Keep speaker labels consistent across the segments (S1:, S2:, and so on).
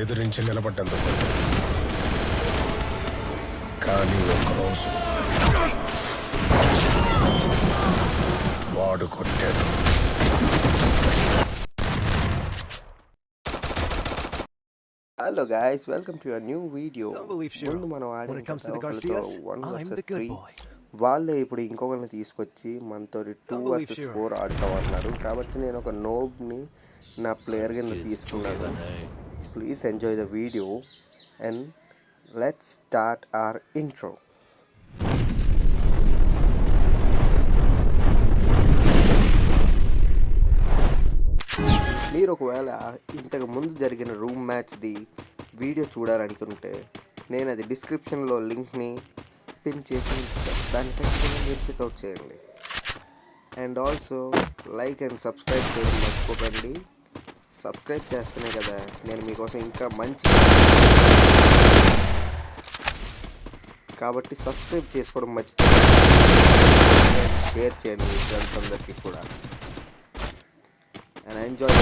S1: ఎదురించి నిలబడ్డందుకు. కానీ ఒకరోజు వాడు కొట్టాడు.
S2: Hello guys, welcome to your new video. ముందు మనం ఆడిన 1 vs 3 వాళ్ళే ఇప్పుడు ఇంకొకరిని తీసుకొచ్చి మనతో 2 vs 4 ఆడుకోమన్నారు. కాబట్టి నేను ఒక నోబ్ని నా ప్లేయర్ కింద తీసుకున్నాను. Please enjoy the video and let's start our intro. మీరు ఒకవేళ ఇంతకు ముందు జరిగిన రూమ్ మ్యాచ్ది వీడియో చూడాలనుకుంటే నేను అది డిస్క్రిప్షన్లో లింక్ని పిన్ చేసి ఉంచుతాను. దాన్ని ఖచ్చితంగా మీరు చెక్అవుట్ చేయండి. And also like and subscribe చేయడం మర్చిపోకండి. సబ్స్క్రైబ్ చేస్తేనే కదా నేను మీకోసం ఇంకా మంచి, కాబట్టి సబ్స్క్రైబ్ చేసుకోవడం మర్చిపోకండి. షేర్ చేయండి మీ ఫ్రెండ్స్ అందరికీ కూడా. And enjoy.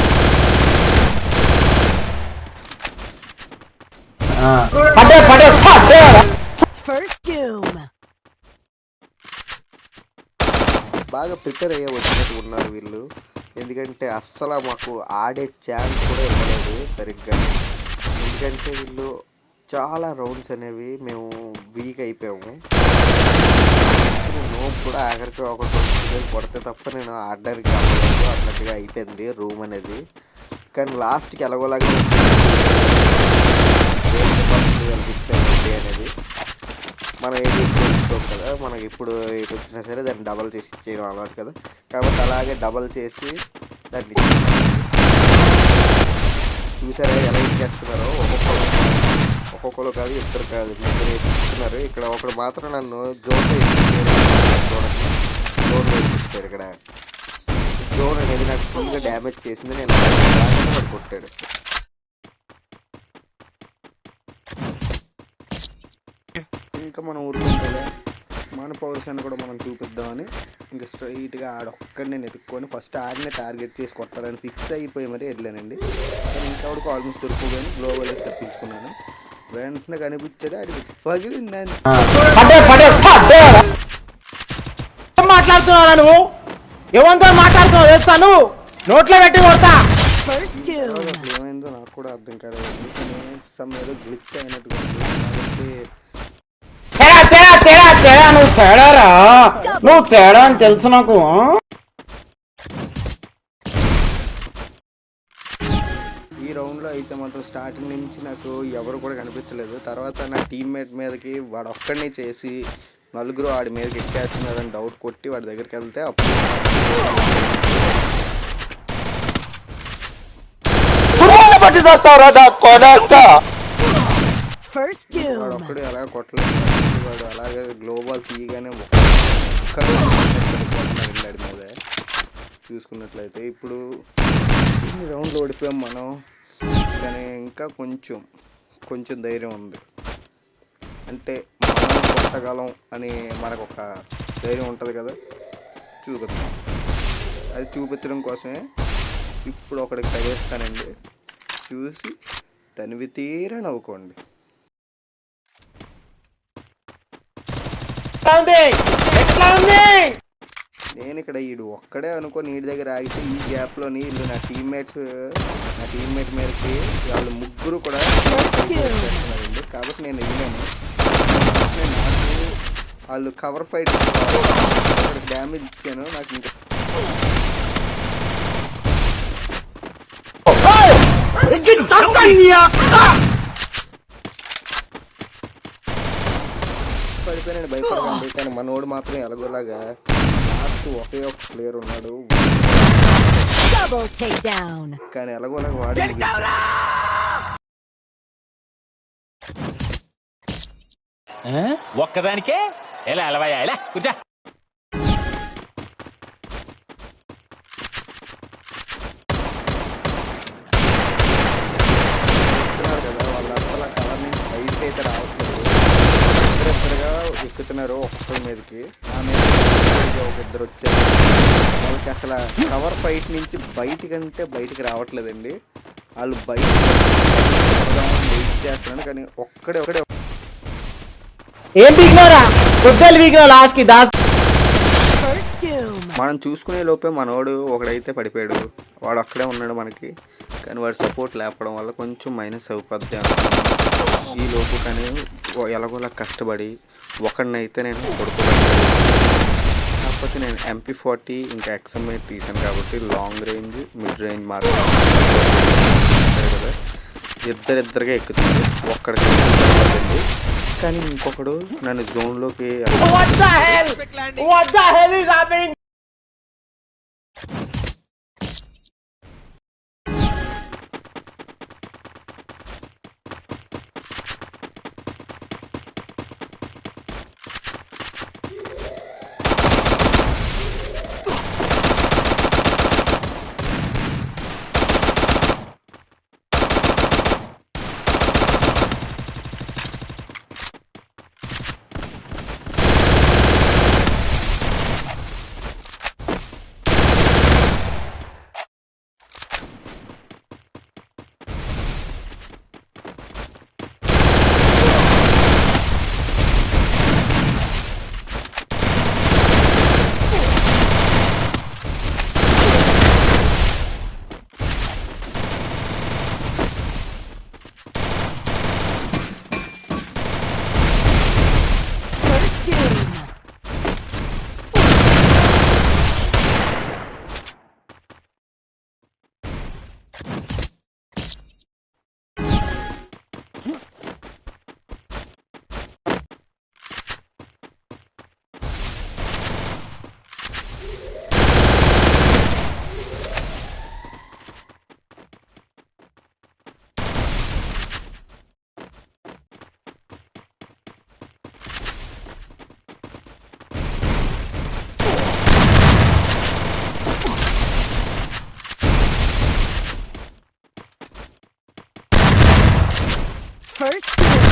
S3: First doom.
S2: బాగా ప్రిపేర్ అయ్యే వచ్చినట్టు ఉన్నారు వీళ్ళు. ఎందుకంటే అస్సలు మాకు ఆడే ఛాన్స్ కూడా ఇవ్వలేదు సరిగ్గా. ఎందుకంటే వీళ్ళు చాలా రౌండ్స్ అనేవి మేము వీక్ అయిపోయాము. నో కూడా ఆఖరికి ఒక 20 కొడితే తప్ప నేను ఆడడానికి అవ్వలేదు అన్నట్టుగా అయిపోయింది రూమ్ అనేది. కానీ లాస్ట్కి ఎలాగోలాగా అనిపిస్తుంది అనేది. మనం ఏది ఇప్పుడు ఇచ్చుకోం కదా, మనకి ఇప్పుడు ఎటు వచ్చినా సరే దాన్ని డబల్ చేసి ఇచ్చేయడం అలవాటు కదా. కాబట్టి అలాగే డబల్ చేసి దాన్ని చూసారా ఎలా ఇచ్చేస్తున్నారో. ఒక్కొక్కరు కాదు, ఇద్దరు కాదు, ముగ్గురు వేసి ఇస్తున్నారు. ఇక్కడ ఒకడు మాత్రం నన్ను జోన్లో ఇప్పిస్తాడు. ఇక్కడ జోన్ అనేది నాకు ఫుల్గా డ్యామేజ్ చేసింది. నేను వాడు కొట్టాడు. ఇంకా మనం ఊరుకుంటే మన పౌరుషాన్ని కూడా మనం చూపిద్దామని ఇంకా స్ట్రైట్గా ఆడొక్కడిని నేను ఎత్తుక్కొని ఫస్ట్ ఆడినే టార్గెట్ చేసి కొట్టాలని ఫిక్స్ అయిపోయి మరీ వెళ్ళానండి. కానీ ఇంకెవడికి ఆల్మోస్ట్ దొరుకుగాని గ్లోబల్ వేసి తప్పించుకున్నాను. వెంటనే కనిపించాడు, అడిగి పగిలిందని.
S4: మాట్లాడుతున్నావు నువ్వు? ఏమంతా మాట్లాడుతున్నావు తెలుసా? నువ్వు నోట్లో పెట్టి కొడతా.
S2: ఏమైందో నాకు కూడా అర్థం కాలేదు. సమ్ ఏదో గ్లిచ్ అయినట్టుగా కాబట్టి
S4: నువ్వు తేడారా, నువ్వు తేడా అని తెలుసు నాకు.
S2: ఈ రౌండ్లో అయితే మాత్రం స్టార్టింగ్ నుంచి నాకు ఎవరు కూడా కనిపించలేదు. తర్వాత నా టీమ్మేట్ మీదకి వాడు ఒక్కడిని చేసి నలుగురు వాడి మీదకి ఎక్కేస్తున్నారని డౌట్ కొట్టి వాడి దగ్గరికి వెళ్తే అప్పుడు వాడు ఒక్కడు ఎలా కొట్టలేదు. వాడు అలాగే గ్లోబల్ తీయగానే ఒక్కడు వెళ్ళాడు మీద. చూసుకున్నట్లయితే ఇప్పుడు ఇన్ని రౌండ్లు ఓడిపోయాం మనం. కానీ ఇంకా కొంచెం ధైర్యం ఉంది. అంటే మనం కొట్టగలం అని మనకు ఒక ధైర్యం ఉంటుంది కదా, చూపిద్దాం. అది చూపించడం కోసమే ఇప్పుడు ఒకడికి తగేస్తానండి. చూసి తనివి తీరా నవ్వుకోండి. నేను ఇక్కడ వీడు ఒక్కడే అనుకొని వీడి దగ్గర ఆగితే ఈ గ్యాప్లో వీళ్ళు నా టీమ్మేట్ మీదకి వాళ్ళు ముగ్గురు కూడా చేస్తున్నారండి. కాబట్టి నేను వెళ్ళాను. నాకు వాళ్ళు కవర్ ఫైట్ డ్యామేజ్ ఇచ్చాను. నాకు ఇంకా పడిపోయాను, భయపడకండి. కానీ మనోడు మాత్రం ఎలాగోలాగా లాస్ట్ ఒకే ఒక ప్లేయర్ ఉన్నాడు. కానీ ఎలాగోలాగా వాడి
S5: ఒక్కదానికే ఎలా అలవాయా ఎలా కూర్చో.
S2: కదా వాళ్ళు అసలు కవర్ నుంచి బయటకి అయితే రావట్లేదు. ఎక్కుతున్నారు ఒక్కొక్కరి మీదకి. ఆ మీద ఒక ఇద్దరు వచ్చారు. వాళ్ళకి అసలు కవర్ ఫైట్ నుంచి బయటికి రావట్లేదండి. వాళ్ళు బయట వెయిట్ చేస్తున్నాను, కానీ ఒక్కడే
S4: ఏం పీకినవరా? పొద్దులు పీకినావు లాస్ట్ కి దాస్.
S3: First doom.
S2: మనం చూసుకునే లోపే మనోడు ఒకడైతే పడిపోయాడు, వాడు అక్కడే ఉన్నాడు మనకి, కానీ వాడి సపోర్ట్ లేకపోవడం వల్ల కొంచెం మైనస్ అయిపోద్ది ఈ లోపు. కానీ ఎలాగోలా కష్టపడి ఒకడినైతే నేను కొడుకోగలిగాను. కాకపోతే నేను MP40 ఇంకా XM8 తీసాను కాబట్టి లాంగ్ రేంజ్ మిడ్ రేంజ్ మాత్రం కదా, ఇద్దరిద్దరిగా ఎక్కుతుంది. ఒక్కడికి కానీ ఇంకొకడు నన్ను జోన్లోకి
S4: What the hell? What the hell is happening?
S3: First doom. First doom.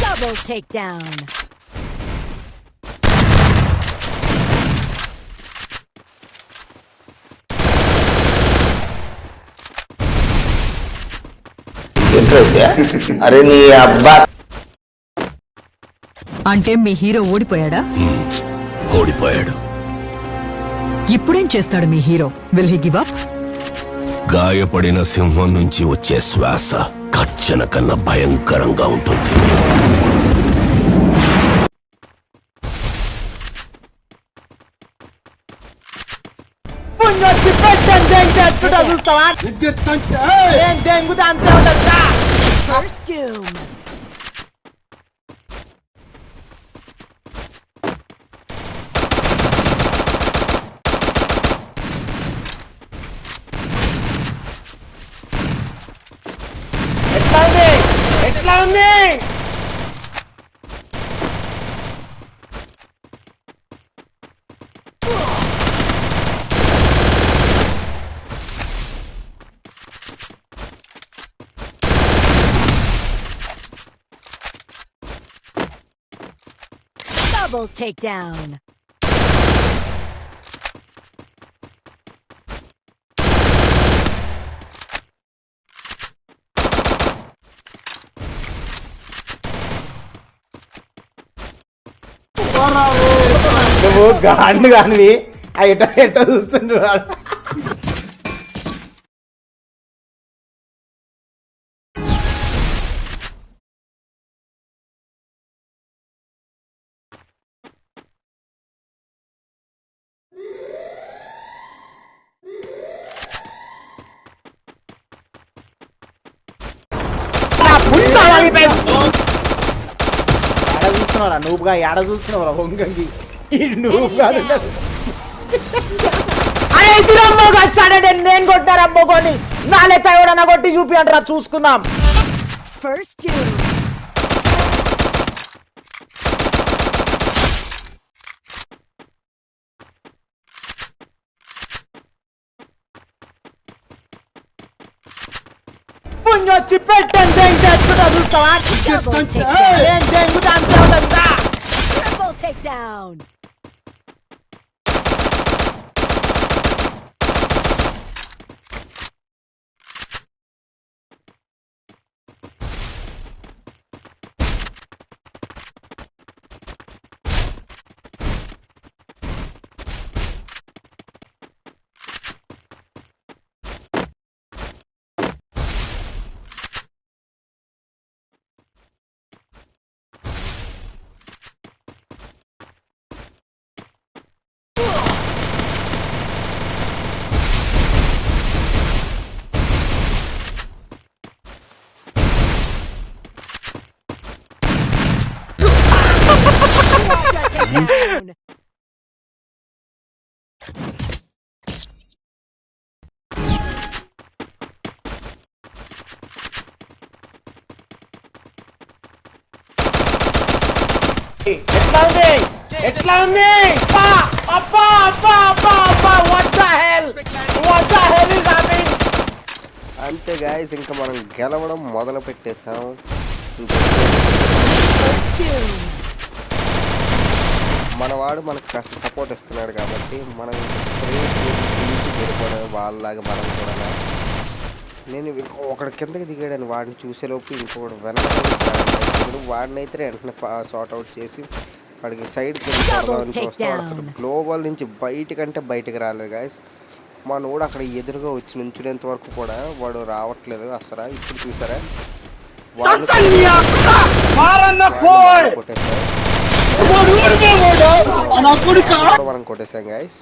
S3: Double takedown.
S6: అరే నీ అబ్బా,
S7: అంటే మీ హీరో ఓడిపోయాడా?
S8: ఓడిపోయాడు.
S7: ఇప్పుడేం చేస్తాడు మీ hero? Will he give up?
S8: గాయపడిన సింహం నుంచి వచ్చే శ్వాస కర్చన కన్నా భయంకరంగా ఉంటుంది.
S4: పుణ్యొచ్చి పెట్టని దెంగి ఎట్టుడా చూస్తావా? ఏం దెంగుతా అంతే ఉండొచ్చా?
S3: First doom.
S4: ఎట్లా ఉంది? ఎట్లా ఉంది?
S3: Double takedown.
S4: నువ్వు గాండు కానివి ఎట ఎట చూస్తుండ్రు. చూస్తున్నారా నువ్వుగా ఏడ చూస్తున్నావురా వంగంగి ఈ నువ్వుగా నేను కొట్టారమ్మో కొని నా లెక్క ఎవడన్నా కొట్టి చూపి అంటారా చూసుకుందాం.
S3: First doom.
S4: పుణ్యొచ్చి పెట్టండి దెంగుతా చూస్తావా
S3: Double takedown.
S4: నేను దెంగుతా అంతే ఉంటుందా.
S3: Triple takedown. Takedown.
S4: ఎట్లా ఉంది అబ్బా అబ్బా అబ్బా అబ్బా అబ్బా what the hell is happening.
S2: అంతే గాయస్, ఇంకా మనం గెలవడం మొదలు పెట్టేశాం.
S3: First doom.
S2: మనవాడు మనకు కాస్త సపోర్ట్ ఇస్తున్నాడు కాబట్టి మనం స్ప్రే చేసి తీసి వెళ్ళిపోవడం వాళ్ళలాగా మనం కూడా. నేను ఒకటి కిందకి దిగాడని వాడిని చూసేలోపు ఇంకొకటి వెనకాల వాడిని అయితే వెంటనే సార్ట్ అవుట్ చేసి వాడికి సైడ్కి వెళ్ళి చూస్తే వాడు అసలు గ్లోబల్ నుంచి బయటకంటే బయటకు రాలేదు గాయస్. మనోడు అక్కడ ఎదురుగా వచ్చి నుంచునేంత వరకు కూడా వాడు రావట్లేదు అసలు. ఇప్పుడు చూసారా మనం కొట్టేసాం గాయస్.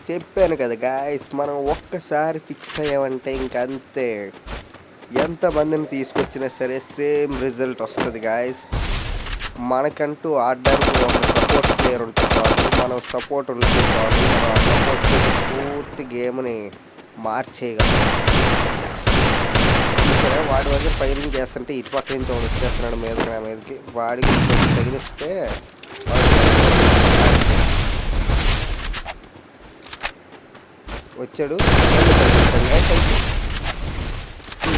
S2: చెప్పాను కదా గాయస్, మనం ఒక్కసారి ఫిక్స్ అయ్యామంటే ఇంకంతే. ఎంతమందిని తీసుకొచ్చినా సరే సేమ్ రిజల్ట్ వస్తుంది గాయస్. మనకంటూ ఆడడానికి ఒక సపోర్ట్ ప్లేయర్ ఉంటుంది కాబట్టి మనం సపోర్ట్ ఉంటుంది కాబట్టి మనం ఆ సపోర్ట్ పూర్తి గేమ్ని మార్చేయగలం. సరే వాడి దగ్గర ఫైరింగ్ చేస్తుంటే ఇటు పక్క నుంచి వచ్చేస్తున్నాడు మీదకి వాడికి తగిలిస్తే వచ్చాడు.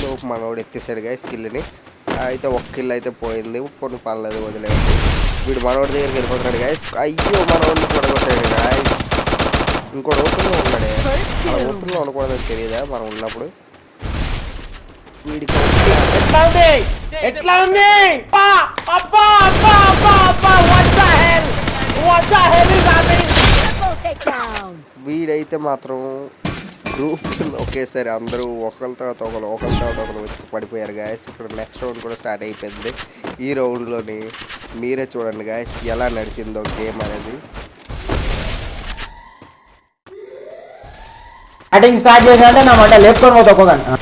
S2: లోపు మనోడు ఎత్తేసాడు గాయ స్కిల్ని. అయితే ఒక కిల్ అయితే పోయింది, పొన్ను పర్లేదు వదిలేదు. వీడు మనోడి దగ్గరికి వెళ్ళిపోతున్నాడు గాయస్. అయ్యో మనోడిని కూడా కొట్టాడు గాయస్. ఇంకోటి ఓపెన్లో ఉన్నాడే, అలా ఓపెన్లో ఉండకూడదని తెలియదా మనం ఉన్నప్పుడు. వీడికి
S4: ఎట్లా ఉంది అబ్బా అబ్బా అబ్బా అబ్బా what the hell is happening.
S3: Triple takedown.
S2: వీడైతే మాత్రం గ్రూప్ కింద ఒకేసారి అందరూ ఒకరి తర్వాత ఒకరు వచ్చి పడిపోయారు గాయస్. ఇక్కడ నెక్స్ట్ రౌండ్ కూడా స్టార్ట్ అయిపోయింది. ఈ రౌండ్లోని మీరే చూడండి గాయస్ ఎలా నడిచిందో గేమ్ అనేది.
S4: బ్యాటింగ్ స్టార్ట్ చేశానంటే నా మాట లేపుకొని పోతా ఒక్కొక్కని.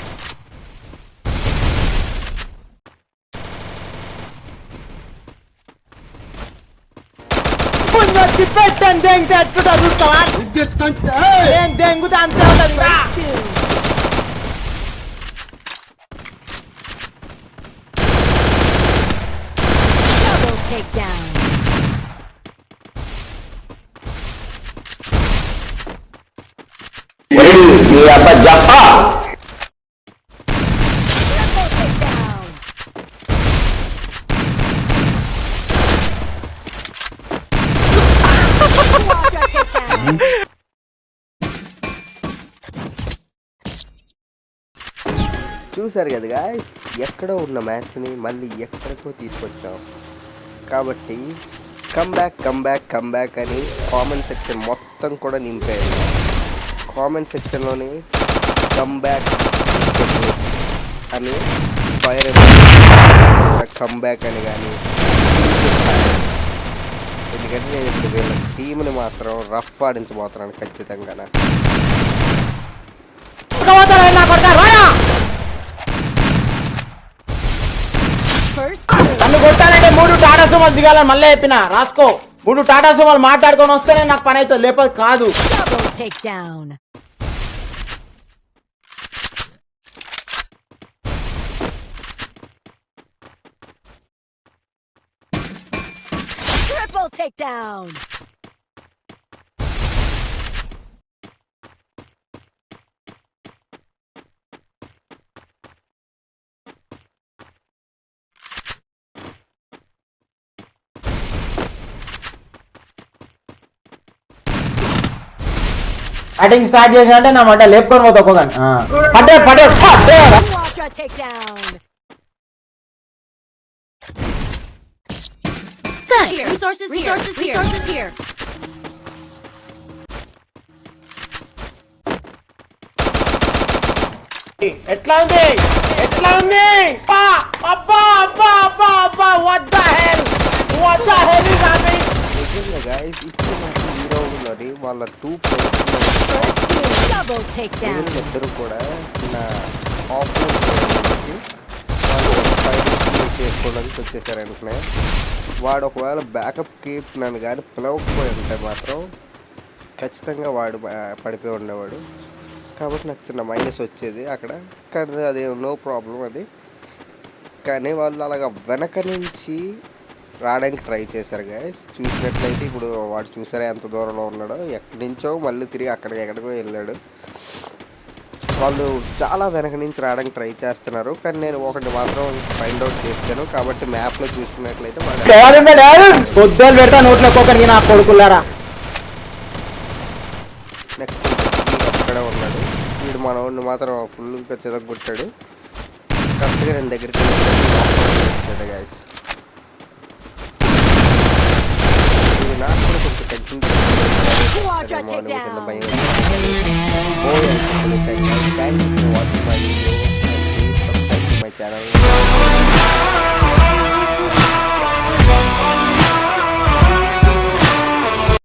S4: పెట్టండి దెంగితే ఎట్లుంటా చూస్తావా నేను దెంగుతా అంతే ఉంటుందా.
S3: Double takedown. Triple takedown. Quadra takedown.
S2: చూసారు కదా గాయస్, ఎక్కడో ఉన్న మ్యాచ్ని మళ్ళీ ఎక్కడికో తీసుకొచ్చాం. కాబట్టి కమ్బ్యాక్ అని కామెంట్ సెక్షన్ మొత్తం కూడా నింపారు. కామెంట్ సెక్షన్లోని కమ్బ్యాక్ అని ఫైర్ కమ్బ్యాక్ అని కానీ, ఎందుకంటే నేను ఇప్పుడు వీళ్ళ టీంని మాత్రం రఫ్ ఆడించబోతున్నాను ఖచ్చితంగా.
S4: టాటా సుమోలు దిగాలని మళ్ళీ చెప్పిన రాసుకో. ముందు టాటా సుమోలు మాట్లాడుకొని వస్తేనే నాకు పని అవుతుంది, లేకపోతే కాదు.
S3: Double takedown. Triple takedown.
S4: Batting start చేసా అంటే నా మాట లేపుకొని పోతా ఒక్కొక్కని. పట్టే పట్టే పట్టే.
S3: Quadra takedown. Thanks. Resources here.
S4: ఎట్లా ఉంది ఎట్లా ఉంది? అబ్బా అబ్బా అబ్బా అబ్బా అబ్బా what the hell is happening?
S2: నిజంగా గైస్ ఇప్పుడు నాకు హీరో ఉన్నది వాళ్ళ 2
S3: Double takedown.
S2: ఇద్దరు కూడా నా ఆపోజిట్కి వాళ్ళు ఫైట్ చేసుకోవడానికి వచ్చేసారు అనుకునే. వాడు ఒకవేళ బ్యాకప్ కీప్ నన్ను కానీ పిలవకపోయి ఉంటే మాత్రం ఖచ్చితంగా వాడు పడిపోయి ఉండేవాడు. కాబట్టి నాకు చిన్న మైనస్ వచ్చేది అక్కడ, కానీ అది నో ప్రాబ్లం అది. కానీ వాళ్ళు అలాగ వెనక నుంచి రావడానికి ట్రై చేశారు గైస్. చూసినట్లయితే ఇప్పుడు వాడు చూసారా ఎంత దూరంలో ఉన్నాడో, ఎక్కడి నుంచో మళ్ళీ తిరిగి ఎక్కడికో వెళ్ళాడు. వాళ్ళు చాలా వెనక నుంచి రావడానికి ట్రై చేస్తున్నారు, కానీ నేను ఒకటి మాత్రం ఫైండ్ అవుట్ చేశాను. కాబట్టి మ్యాప్లో చూసుకున్నట్లయితే
S4: పొద్దులు పెడతా నోట్లో ఒక్కొక్కరికి నా కొడుకులారా.
S2: నెక్స్ట్ అక్కడే ఉన్నాడు వీడు, మనోడిని మాత్రం ఫుల్గా చెదగొట్టాడు. కరెక్ట్గా నేను దగ్గరికి వచ్చాడు గైస్. ఇది నాకు కూడా కొంచెం టెన్షన్ భయం. Thank you for watching my video. Subscribe to my channel.